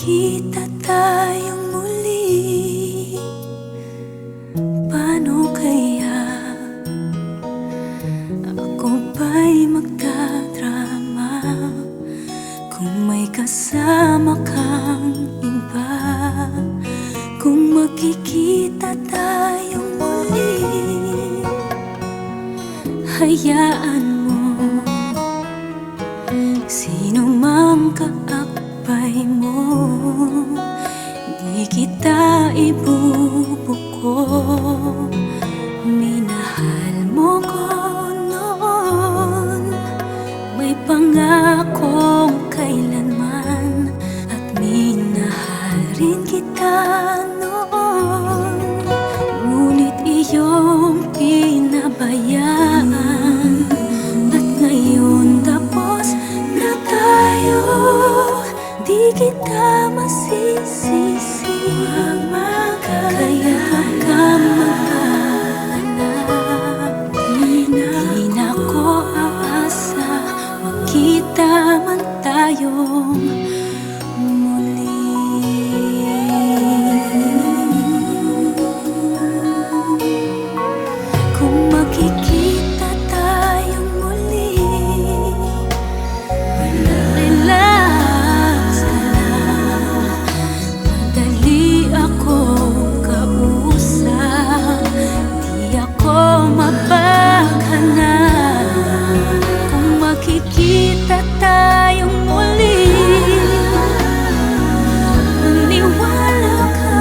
magkikita tayong muli, paano kaya ako ba'y magdadrama kung may kasama kang iba? Kung magkikita tayong muli, hayaan mo sino mang kaakbay mo, di kita ibubuko. Minahal mo ko noon, may pangakong kailanman, at minahal rin kita noon. Ngunit iyong pinabayaan, at ngayon tapos na tayo, di kita masisisi. Kaya ka maghanap, di na ko aasa magkita man tayong muli. Kung magkikita tayong muli, relax ka lang, madali akong kausap, di ako mapaghanap. Kung magkikita tayong muli, maniwala ka,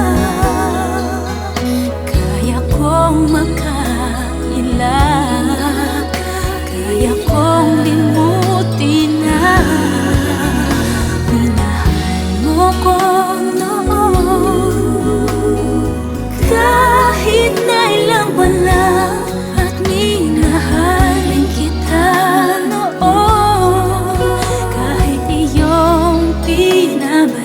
kaya kong makailak, kaya kong limutin na minahal mo ko noon. Kahit na ilang wala, at minahalin kita noon. Kahit iyong pinabayaan,